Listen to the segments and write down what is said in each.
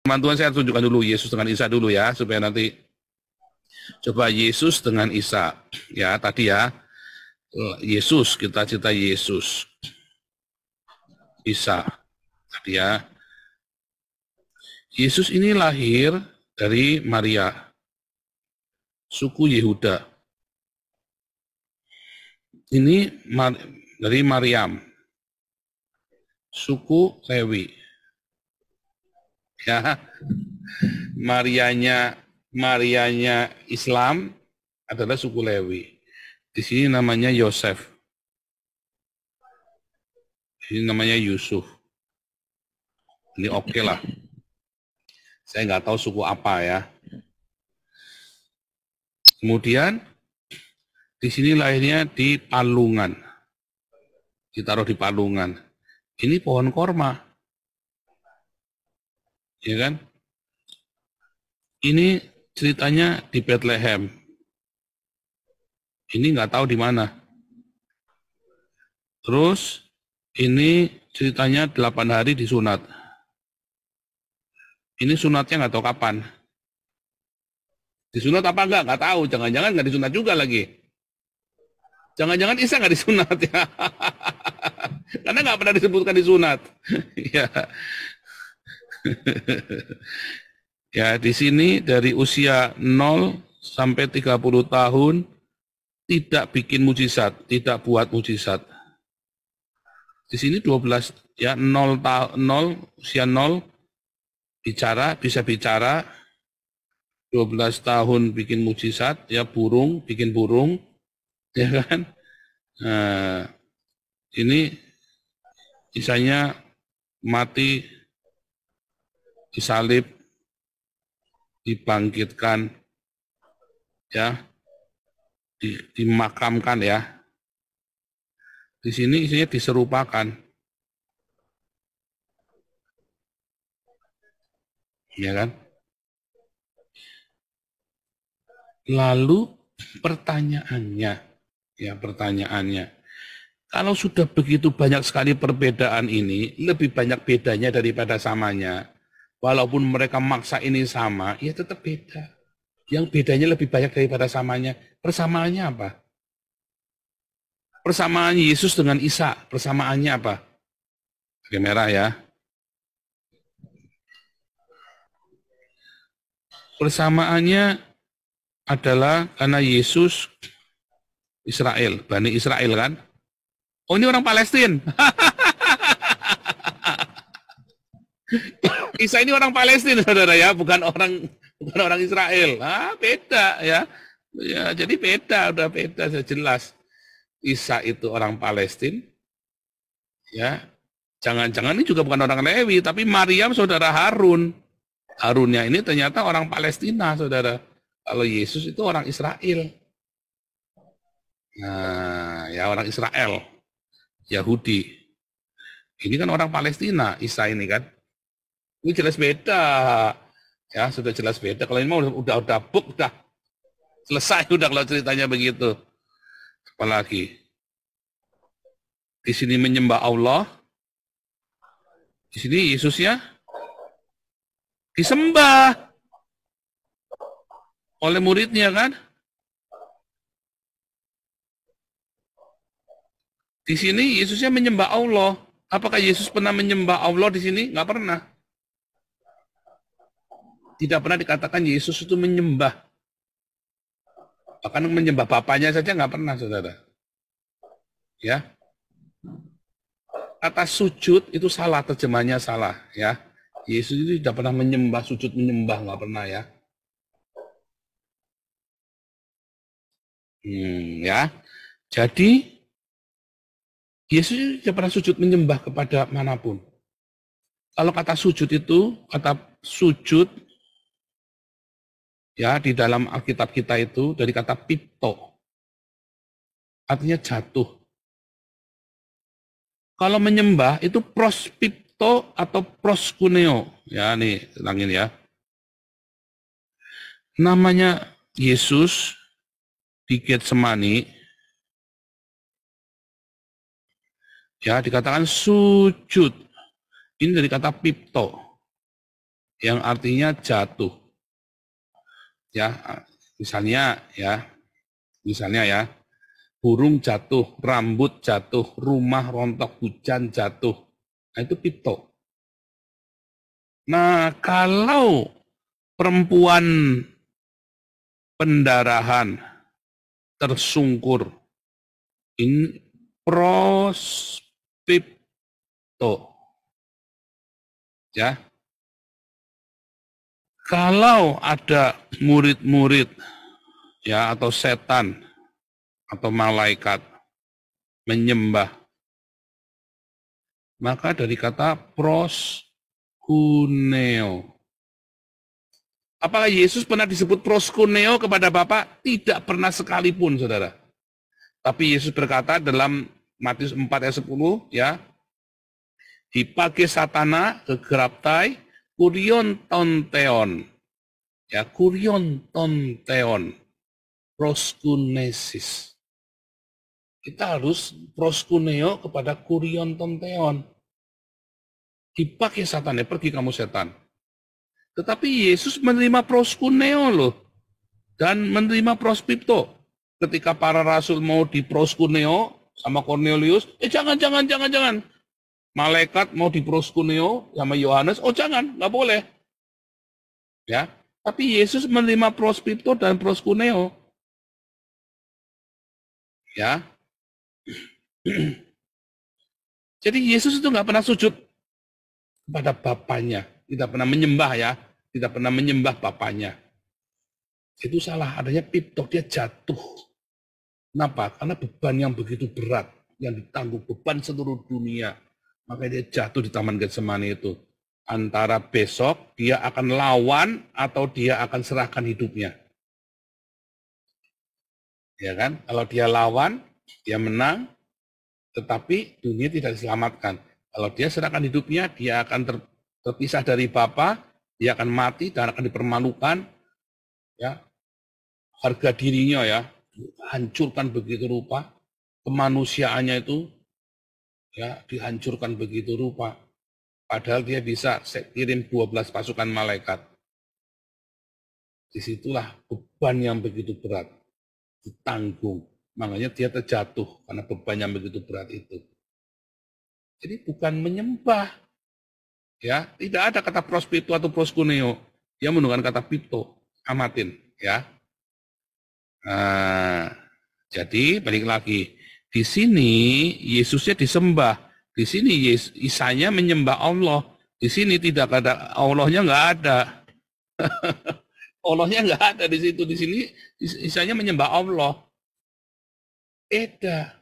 Teman-teman, saya tunjukkan dulu Yesus dengan Isa dulu ya, supaya nanti coba Yesus dengan Isa. Ya, tadi ya, Yesus, kita cerita Yesus. Isa, tadi ya. Yesus ini lahir dari Maria, suku Yehuda. Ini dari Maryam, suku Lewi. Ya, Marianya Islam adalah suku Lewi. Di sini namanya Yosef. Ini namanya Yusuf. Ini oke lah. Saya nggak tahu suku apa ya. Kemudian di sini lahirnya di Palungan. Ditaruh di Palungan. Ini pohon korma. Ya kan? Ini ceritanya di Bethlehem. Ini nggak tahu di mana. Terus ini ceritanya 8 hari disunat. Ini sunatnya nggak tahu kapan. Disunat apa enggak? Nggak tahu. Jangan-jangan nggak disunat juga lagi. Jangan-jangan Isa nggak disunat ya. Karena nggak pernah disebutkan disunat. Ya. Ya, di sini dari usia 0 sampai 30 tahun tidak bikin mujizat, tidak buat mujizat. Di sini 12 ya 0 usia 0 bisa bicara, 12 tahun bikin mujizat, ya bikin burung, ya kan? Nah, ini Isanya mati, disalib, dibangkitkan, ya, dimakamkan ya. Di sini isinya diserupakan, ya kan? Lalu pertanyaannya, kalau sudah begitu banyak sekali perbedaan ini, lebih banyak bedanya daripada samanya. Walaupun mereka maksa ini sama, ya tetap beda. Yang bedanya lebih banyak daripada samanya. Persamaannya apa? Persamaan Yesus dengan Isa, persamaannya apa? Pakai merah ya. Persamaannya adalah karena Yesus Israel, Bani Israel kan? Oh, ini orang Palestina. Isa ini orang Palestina, saudara ya, bukan orang Israel. Beda ya. Ya, jadi beda, udah beda, jelas. Isa itu orang Palestina, ya. Jangan-jangan ini juga bukan orang Lewi, tapi Maryam saudara Harun. Harunnya ini ternyata orang Palestina, saudara. Kalau Yesus itu orang Israel. Nah, ya orang Israel, Yahudi. Ini kan orang Palestina, Isa ini kan. Ini jelas beda. Ya, sudah jelas beda. Kalau ini mah udah book, udah selesai udah kalau ceritanya begitu. Apalagi di sini menyembah Allah, di sini Yesusnya disembah oleh muridnya kan. Di sini Yesusnya menyembah Allah. Apakah Yesus pernah menyembah Allah di sini? Nggak pernah. Tidak pernah dikatakan Yesus itu menyembah. Bahkan menyembah Bapaknya saja nggak pernah, saudara. Ya, kata sujud itu salah, terjemahnya salah. Ya, Yesus itu tidak pernah menyembah, sujud menyembah nggak pernah ya. Ya, jadi Yesus tidak pernah sujud menyembah kepada manapun. Kalau kata sujud itu, kata sujud ya di dalam Alkitab kita itu dari kata pipto, artinya jatuh. Kalau menyembah itu prospipto atau proskuneo. Ya nih, tenangin ya. Namanya Yesus di Getsemani, ya dikatakan sujud. Ini dari kata pipto. yang artinya jatuh. Ya, misalnya ya, burung jatuh, rambut jatuh, rumah rontok, hujan jatuh. Nah, itu pipto. Nah, kalau perempuan pendarahan tersungkur, ini prospipto, ya. Kalau ada murid-murid ya atau setan atau malaikat menyembah, maka dari kata proskuneo. Apakah Yesus pernah disebut proskuneo kepada Bapa? Tidak pernah sekalipun, saudara. Tapi Yesus berkata dalam Matius 4 ayat 10, ya, hipage satana kegraptai kurion tonteon. Ya, kurion tonteon. Proskunesis. Kita harus proskuneo kepada kurion tonteon. Hipage satana, pergi kamu setan. Tetapi Yesus menerima proskuneo loh. Dan menerima prospipto. Ketika para rasul mau diproskuneo sama Cornelius, jangan. Malaikat mau diproskuneo sama Yohanes, jangan, nggak boleh. Ya, tapi Yesus menerima prospipto dan proskuneo. Ya. Jadi Yesus itu nggak pernah sujud kepada Bapaknya, tidak pernah menyembah ya, tidak pernah menyembah Bapaknya. Itu salah, adanya pipto, dia jatuh. Kenapa? Karena beban yang begitu berat, yang ditanggung beban seluruh dunia. Makanya dia jatuh di Taman Getsemani itu. Antara besok dia akan lawan atau dia akan serahkan hidupnya. Ya kan? Kalau dia lawan, dia menang, tetapi dunia tidak diselamatkan. Kalau dia serahkan hidupnya, dia akan terpisah dari Bapa, dia akan mati dan akan dipermalukan. Ya, harga dirinya ya hancurkan begitu rupa, kemanusiaannya itu ya dihancurkan begitu rupa. Padahal dia bisa kirim 12 pasukan malaikat. Disitulah beban yang begitu berat ditanggung. Makanya dia terjatuh karena beban yang begitu berat itu. Jadi bukan menyembah. Ya, tidak ada kata prospito atau proskuneo. Dia menggunakan kata pipto. Amatin, ya. Nah, jadi balik lagi. Di sini Yesusnya disembah. Di sini Isanya menyembah Allah. Di sini tidak ada Allahnya, nggak ada. Allahnya nggak ada di situ. Di sini Isanya menyembah Allah. Beda.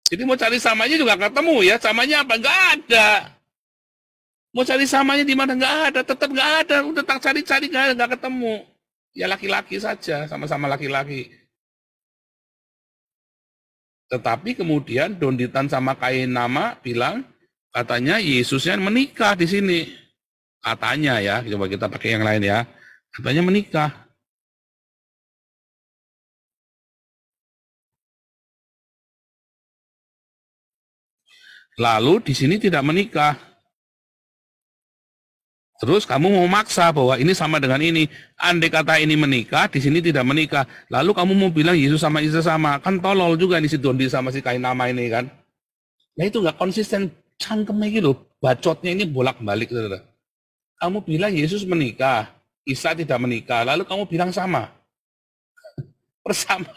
Jadi mau cari samanya juga ketemu ya. Samanya apa? Nggak ada. Mau cari samanya di mana? Nggak ada. Tetap nggak ada. Udah tak cari-cari nggak ketemu. Ya laki-laki saja. Sama-sama laki-laki. Tetapi kemudian Donditan sama Kainama bilang, katanya Yesusnya menikah di sini. Katanya ya, coba kita pakai yang lain ya. Katanya menikah. Lalu di sini tidak menikah. Terus kamu mau maksa bahwa ini sama dengan ini. Andai kata ini menikah, di sini tidak menikah. Lalu kamu mau bilang Yesus sama Isa sama. Kan tolol juga nih si Dondi sama si Kainama ini kan. Nah itu nggak konsisten, cangkemnya gitu. Bacotnya ini bolak-balik. Saudara. Kamu bilang Yesus menikah, Isa tidak menikah. Lalu kamu bilang sama. Bersama.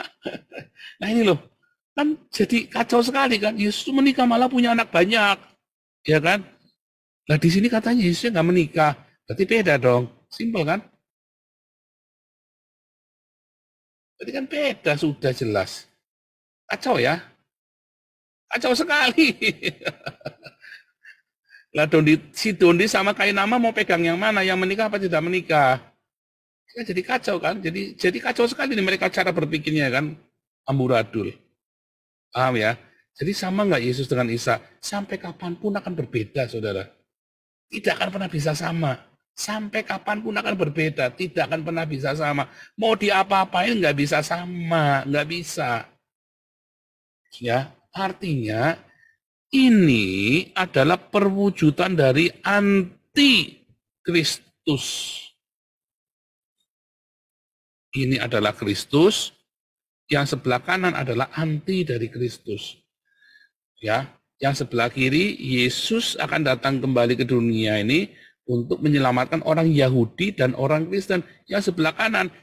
Nah ini loh. Kan jadi kacau sekali kan. Yesus menikah malah punya anak banyak. Ya kan? Nah di sini katanya Yesusnya nggak menikah, berarti beda dong, simpel kan? Berarti kan beda, sudah jelas. Kacau ya, kacau sekali. Lah si Dondi sama Kainama mau pegang yang mana, yang menikah apa tidak menikah? Ya, jadi kacau kan, jadi kacau sekali nih mereka cara berpikirnya kan, amburadul. Paham ya? Jadi sama nggak Yesus dengan Isa? Sampai kapanpun akan berbeda, saudara. Tidak akan pernah bisa sama. Sampai kapanpun akan berbeda, tidak akan pernah bisa sama. Mau diapa-apain nggak bisa sama, nggak bisa. Ya, artinya ini adalah perwujudan dari anti Kristus. Kristus. Ini adalah Kristus, yang sebelah kanan adalah anti dari Kristus. Ya, yang sebelah kiri Yesus akan datang kembali ke dunia ini untuk menyelamatkan orang Yahudi dan orang Kristen. Yang sebelah kanan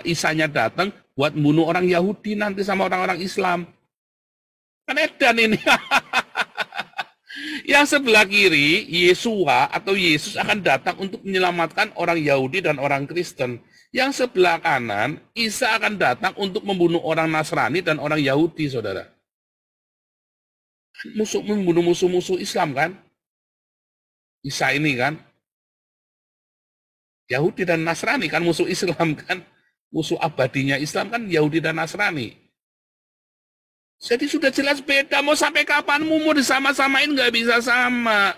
Isanya datang buat membunuh orang Yahudi nanti sama orang-orang Islam. Kan edan ini. Yang sebelah kiri Yesua atau Yesus akan datang untuk menyelamatkan orang Yahudi dan orang Kristen. Yang sebelah kanan, Isa akan datang untuk membunuh orang Nasrani dan orang Yahudi, saudara. Membunuh musuh-musuh Islam kan? Isa ini kan? Yahudi dan Nasrani kan musuh Islam kan? Musuh abadinya Islam kan Yahudi dan Nasrani. Jadi sudah jelas beda, mau sampai kapan mau disama-samain nggak bisa sama.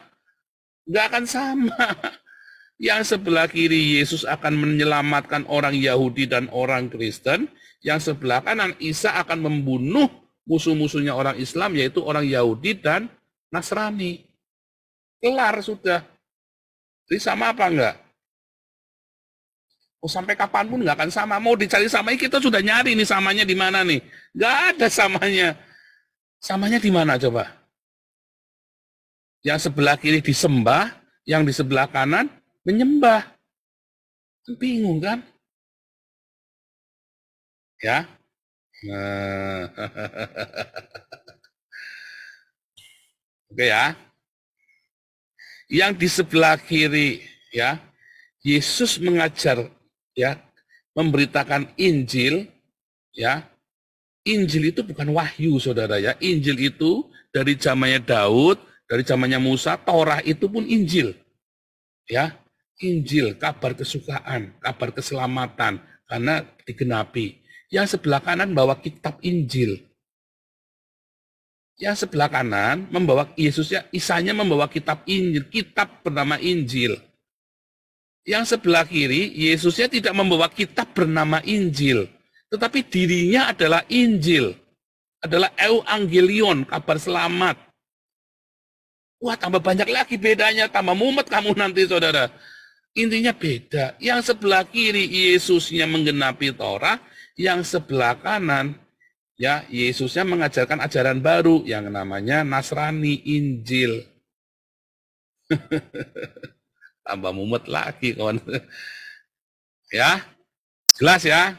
Nggak akan sama. Yang sebelah kiri Yesus akan menyelamatkan orang Yahudi dan orang Kristen. Yang sebelah kanan Isa akan membunuh musuh-musuhnya orang Islam, yaitu orang Yahudi dan Nasrani. Kelar sudah. Jadi sama apa enggak? Mau sampai kapanpun nggak akan sama. Mau dicari samanya, kita sudah nyari nih samanya di mana nih. Nggak ada samanya. Samanya di mana coba? Yang sebelah kiri disembah, yang di sebelah kanan menyembah. Bingung kan? Ya. Oke ya. Yang di sebelah kiri ya, Yesus mengajar ya, memberitakan Injil ya. Injil itu bukan wahyu, saudara ya. Injil itu dari zamannya Daud, dari zamannya Musa, Torah itu pun Injil. Ya, Injil, kabar kesukaan, kabar keselamatan, karena digenapi. Yang sebelah kanan bawa kitab Injil. Yang sebelah kanan membawa Yesusnya, Isanya membawa kitab Injil, kitab bernama Injil. Yang sebelah kiri, Yesusnya tidak membawa kitab bernama Injil, tetapi dirinya adalah Injil, adalah Evangelion, kabar selamat. Wah, tambah banyak lagi bedanya, tambah mumet kamu nanti, saudara. Intinya beda. Yang sebelah kiri Yesusnya menggenapi Torah, yang sebelah kanan ya Yesusnya mengajarkan ajaran baru yang namanya Nasrani, Injil. Tambah mumet lagi kawan. Ya, jelas ya.